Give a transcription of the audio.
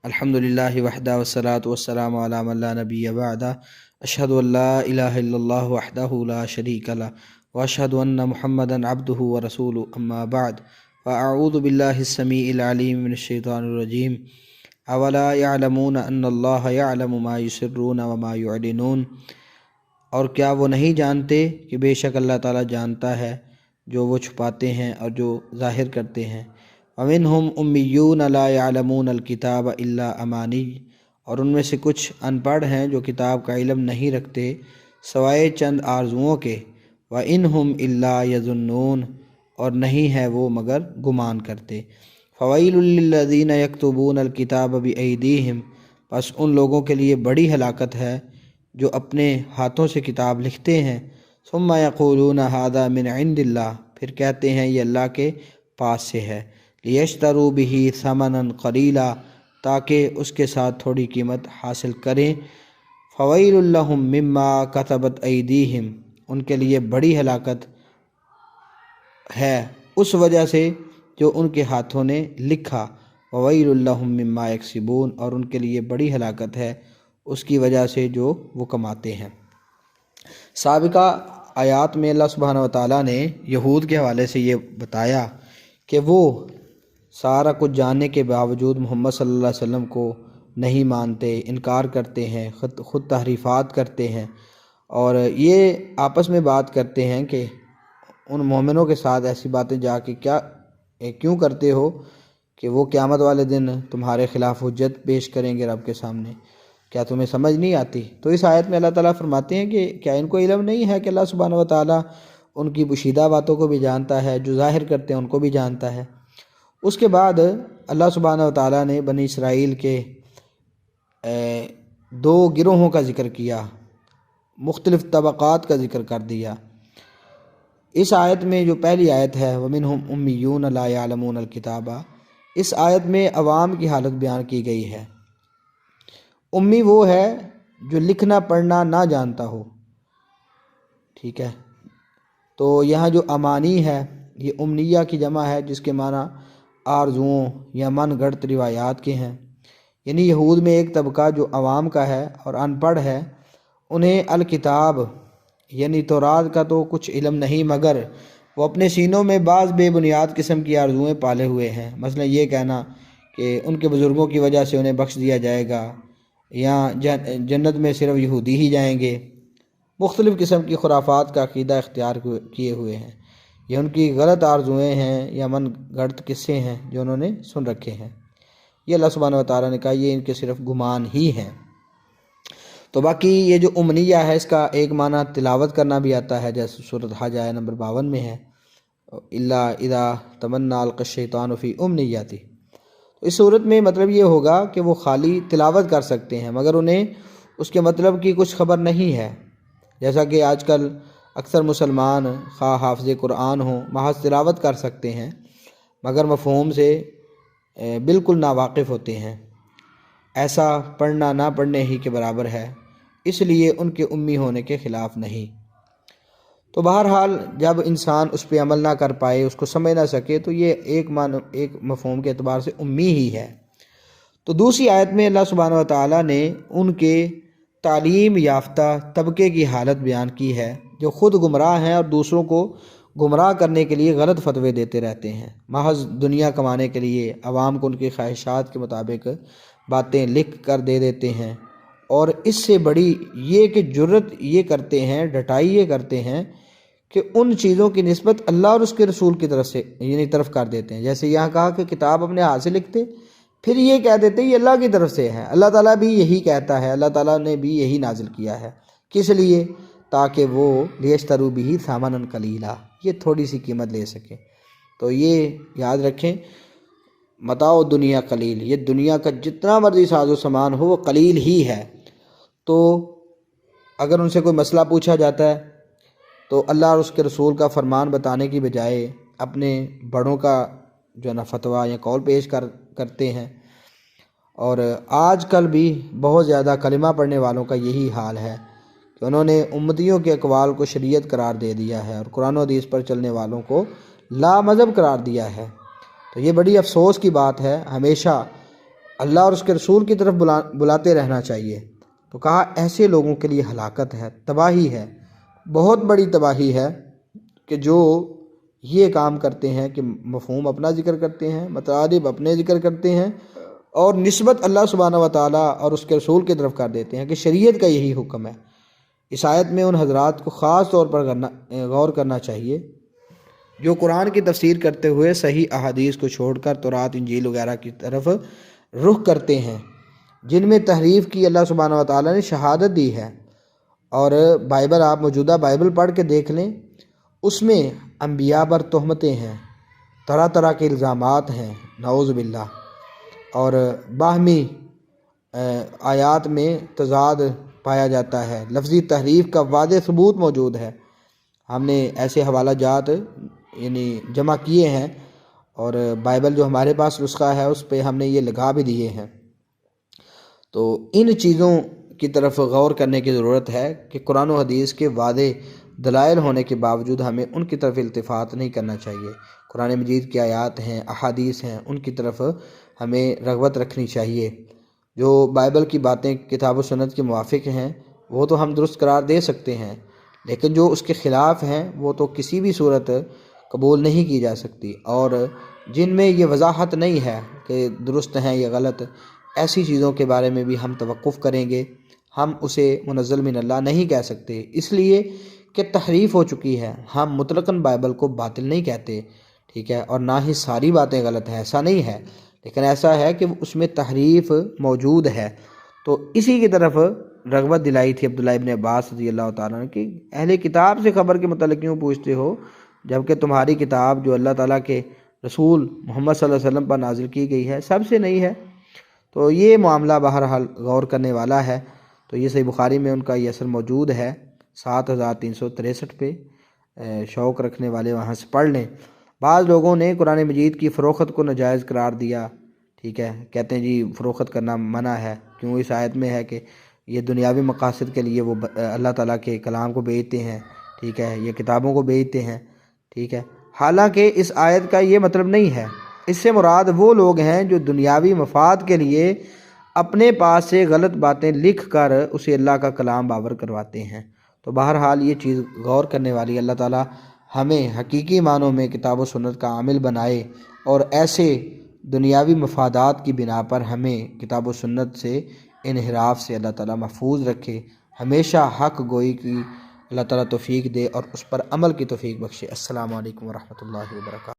الحمدللہ وحدہ والصلاۃ والسلام علی من لا نبی بعدہ اشہد ان لا الہ الا اللہ وحدہ لا شریک لہ واشہد ان محمدا عبدہ ورسولہ اما بعد فاعوذ باللہ السمیع العلیم من الشیطان الرجیم اولا یعلمون ان اللہ یعلم ما یسرون وما یعلنون، اور کیا وہ نہیں جانتے کہ بے شک اللہ تعالیٰ جانتا ہے جو وہ چھپاتے ہیں اور جو ظاہر کرتے ہیں۔ وَمِنْهُمْ أُمِّيُّونَ لَا يَعْلَمُونَ الْكِتَابَ إِلَّا أَمَانِيّ، اور ان میں سے کچھ ان پڑھ ہیں جو کتاب کا علم نہیں رکھتے سوائے چند آرزوؤں کے۔ وَإِنْهُمْ إِلَّا يَظُنُّونَ، اور نہیں ہے وہ مگر گمان کرتے۔ فَوَيْلٌ لِّلَّذِينَ يَكْتُبُونَ الْكِتَابَ بِأَيْدِيهِمْ، پس ان لوگوں کے لیے بڑی ہلاکت ہے جو اپنے ہاتھوں سے کتاب لکھتے ہیں۔ ثُمَّ يَقُولُونَ هَذَا مِنْ عِنْدِ اللَّهِ، پھر کہتے ہیں یہ اللہ کے پاس سے ہے۔ لِيَشْتَرُوا بِهِ ثَمَنًا قَلِيلًا، تاکہ اس کے ساتھ تھوڑی قیمت حاصل کریں۔ فَوَيْلٌ لَّهُم مِّمَّا كَتَبَتْ أَيْدِيهِمْ، ان کے لیے بڑی ہلاکت ہے اس وجہ سے جو ان کے ہاتھوں نے لکھا۔ وَوَيْلٌ لَّهُم مِّمَّا يَكْسِبُونَ، اور ان کے لیے بڑی ہلاکت ہے اس کی وجہ سے جو وہ کماتے ہیں۔ سابقہ آیات میں اللہ سبحانہ وتعالیٰ نے یہود کے حوالے سے یہ بتایا کہ وہ سارا کچھ جاننے کے باوجود محمد صلی اللہ علیہ وسلم کو نہیں مانتے، انکار کرتے ہیں، خود تحریفات کرتے ہیں، اور یہ آپس میں بات کرتے ہیں کہ ان مومنوں کے ساتھ ایسی باتیں جا کے کیوں کرتے ہو کہ وہ قیامت والے دن تمہارے خلاف حجت پیش کریں گے رب کے سامنے، کیا تمہیں سمجھ نہیں آتی؟ تو اس آیت میں اللہ تعالیٰ فرماتے ہیں کہ کیا ان کو علم نہیں ہے کہ اللہ سبحانہ وتعالیٰ ان کی پوشیدہ باتوں کو بھی جانتا ہے، جو ظاہر کرتے ہیں ان کو بھی جانتا ہے۔ اس کے بعد اللہ سبحانہ وتعالیٰ نے بنی اسرائیل کے دو گروہوں کا ذکر کیا، مختلف طبقات کا ذکر کر دیا۔ اس آیت میں جو پہلی آیت ہے وَمِنْهُمْ أُمِّيُّونَ لَا يَعْلَمُونَ الْكِتَابَ، اس آیت میں عوام کی حالت بیان کی گئی ہے۔ امی وہ ہے جو لکھنا پڑھنا نہ جانتا ہو، ٹھیک ہے؟ تو یہاں جو امانی ہے یہ امنیہ کی جمع ہے، جس کے معنی آرزوؤں یا من گھڑت روایات کے ہیں۔ یعنی یہود میں ایک طبقہ جو عوام کا ہے اور ان پڑھ ہے، انہیں الکتاب یعنی تورات کا تو کچھ علم نہیں، مگر وہ اپنے سینوں میں بعض بے بنیاد قسم کی آرزوئیں پالے ہوئے ہیں۔ مثلا یہ کہنا کہ ان کے بزرگوں کی وجہ سے انہیں بخش دیا جائے گا، یا جنت میں صرف یہودی ہی جائیں گے۔ مختلف قسم کی خرافات کا عقیدہ اختیار کیے ہوئے ہیں۔ یہ ان کی غلط آرزوئیں ہیں یا من گھڑت قصے ہیں جو انہوں نے سن رکھے ہیں۔ یہ اللہ سبحانہ وتعالیٰ نے کہا یہ ان کے صرف گمان ہی ہیں۔ تو باقی یہ جو امنیہ ہے اس کا ایک معنی تلاوت کرنا بھی آتا ہے، جیسے سورۃ حج آیہ نمبر 52 میں ہے الا اذا تمنى القى الشیطان فی امنیاتی۔ تو اس صورت میں مطلب یہ ہوگا کہ وہ خالی تلاوت کر سکتے ہیں مگر انہیں اس کے مطلب کی کچھ خبر نہیں ہے، جیسا کہ آج کل اکثر مسلمان خواہ حافظ قرآن ہوں محض تلاوت کر سکتے ہیں مگر مفہوم سے بالکل ناواقف ہوتے ہیں۔ ایسا پڑھنا نہ پڑھنے ہی کے برابر ہے، اس لیے ان کے امی ہونے کے خلاف نہیں۔ تو بہرحال جب انسان اس پہ عمل نہ کر پائے، اس کو سمجھ نہ سکے، تو یہ ایک مفہوم کے اعتبار سے امی ہی ہے۔ تو دوسری آیت میں اللہ سبحانہ وتعالیٰ نے ان کے تعلیم یافتہ طبقے کی حالت بیان کی ہے جو خود گمراہ ہیں اور دوسروں کو گمراہ کرنے کے لیے غلط فتوے دیتے رہتے ہیں، محض دنیا کمانے کے لیے عوام کو ان کی خواہشات کے مطابق باتیں لکھ کر دے دیتے ہیں۔ اور اس سے بڑی یہ کہ جرت یہ کرتے ہیں، ڈٹائی یہ کرتے ہیں کہ ان چیزوں کی نسبت اللہ اور اس کے رسول کی طرف سے طرف کر دیتے ہیں۔ جیسے یہاں کہا کہ کتاب اپنے ہاتھ سے لکھتے، پھر یہ کہہ دیتے یہ اللہ کی طرف سے ہے۔ اللہ تعالیٰ بھی یہی کہتا ہے، اللہ تعالیٰ نے بھی یہی نازل کیا ہے، کس لیے؟ تاکہ وہ لیشتروا بہ ثمنا قلیلا، یہ تھوڑی سی قیمت لے سکے۔ تو یہ یاد رکھیں، متاع دنیا قلیل، یہ دنیا کا جتنا مرضی ساز و سامان ہو وہ قلیل ہی ہے۔ تو اگر ان سے کوئی مسئلہ پوچھا جاتا ہے تو اللہ اور اس کے رسول کا فرمان بتانے کی بجائے اپنے بڑوں کا جو ہے نا فتویٰ یا قول پیش کرتے ہیں۔ اور آج کل بھی بہت زیادہ کلمہ پڑھنے والوں کا یہی حال ہے کہ انہوں نے امتیوں کے اقوال کو شریعت قرار دے دیا ہے اور قرآن و حدیث پر چلنے والوں کو لا مذہب قرار دیا ہے۔ تو یہ بڑی افسوس کی بات ہے۔ ہمیشہ اللہ اور اس کے رسول کی طرف بلاتے رہنا چاہیے۔ تو کہا ایسے لوگوں کے لیے ہلاکت ہے، تباہی ہے، بہت بڑی تباہی ہے کہ جو یہ کام کرتے ہیں کہ مفہوم اپنا ذکر کرتے ہیں، مطالب اپنے ذکر کرتے ہیں اور نسبت اللہ سبحانہ و تعالیٰ اور اس کے رسول کی طرف کر دیتے ہیں کہ شریعت کا یہی حکم ہے۔ اس آیت میں ان حضرات کو خاص طور پر غور کرنا چاہیے جو قرآن کی تفسیر کرتے ہوئے صحیح احادیث کو چھوڑ کر تورات انجیل وغیرہ کی طرف رخ کرتے ہیں، جن میں تحریف کی اللہ سبحانہ و تعالیٰ نے شہادت دی ہے۔ اور بائبل، آپ موجودہ بائبل پڑھ کے دیکھ لیں، اس میں انبیاء پر تہمتیں ہیں، طرح طرح کے الزامات ہیں، نعوذ باللہ، اور باہمی آیات میں تضاد پایا جاتا ہے، لفظی تحریف کا واضح ثبوت موجود ہے۔ ہم نے ایسے حوالہ جات جمع کیے ہیں اور بائبل جو ہمارے پاس نسخہ ہے اس پہ ہم نے یہ لگا بھی دیے ہیں۔ تو ان چیزوں کی طرف غور کرنے کی ضرورت ہے کہ قرآن و حدیث کے واضح دلائل ہونے کے باوجود ہمیں ان کی طرف التفات نہیں کرنا چاہیے۔ قرآن مجید کی آیات ہیں، احادیث ہیں، ان کی طرف ہمیں رغبت رکھنی چاہیے۔ جو بائبل کی باتیں کتاب و سنت کے موافق ہیں وہ تو ہم درست قرار دے سکتے ہیں، لیکن جو اس کے خلاف ہیں وہ تو کسی بھی صورت قبول نہیں کی جا سکتی، اور جن میں یہ وضاحت نہیں ہے کہ درست ہیں یا غلط، ایسی چیزوں کے بارے میں بھی ہم توقف کریں گے۔ ہم اسے منزل من اللہ نہیں کہہ سکتے، اس لیے کہ تحریف ہو چکی ہے۔ ہم مطلقاً بائبل کو باطل نہیں کہتے، ٹھیک ہے، اور نہ ہی ساری باتیں غلط ہیں، ایسا نہیں ہے، لیکن ایسا ہے کہ اس میں تحریف موجود ہے۔ تو اسی کی طرف رغبت دلائی تھی عبداللہ ابن عباس رضی اللہ تعالیٰ نے کہ اہل کتاب سے خبر کے متعلق کیوں پوچھتے ہو جبکہ تمہاری کتاب جو اللہ تعالیٰ کے رسول محمد صلی اللہ علیہ وسلم پر نازل کی گئی ہے سب سے نہیں ہے۔ تو یہ معاملہ بہرحال غور کرنے والا ہے۔ تو یہ صحیح بخاری میں ان کا یہ اثر موجود ہے 7363 پہ، شوق رکھنے والے وہاں سے پڑھ لیں۔ بعض لوگوں نے قرآن مجید کی فروخت کو ناجائز قرار دیا، ٹھیک ہے، کہتے ہیں جی فروخت کرنا منع ہے، کیوں؟ اس آیت میں ہے کہ یہ دنیاوی مقاصد کے لیے وہ اللہ تعالیٰ کے کلام کو بیچتے ہیں، ٹھیک ہے، یہ کتابوں کو بیچتے ہیں، ٹھیک ہے۔ حالانکہ اس آیت کا یہ مطلب نہیں ہے، اس سے مراد وہ لوگ ہیں جو دنیاوی مفاد کے لیے اپنے پاس سے غلط باتیں لکھ کر اسے اللہ کا کلام باور کرواتے ہیں۔ تو بہرحال یہ چیز غور کرنے والی، اللہ تعالیٰ ہمیں حقیقی معنوں میں کتاب و سنت کا عامل بنائے اور ایسے دنیاوی مفادات کی بنا پر ہمیں کتاب و سنت سے انحراف سے اللہ تعالیٰ محفوظ رکھے، ہمیشہ حق گوئی کی اللہ تعالیٰ توفیق دے اور اس پر عمل کی توفیق بخشے۔ السلام علیکم ورحمۃ اللہ وبرکاتہ۔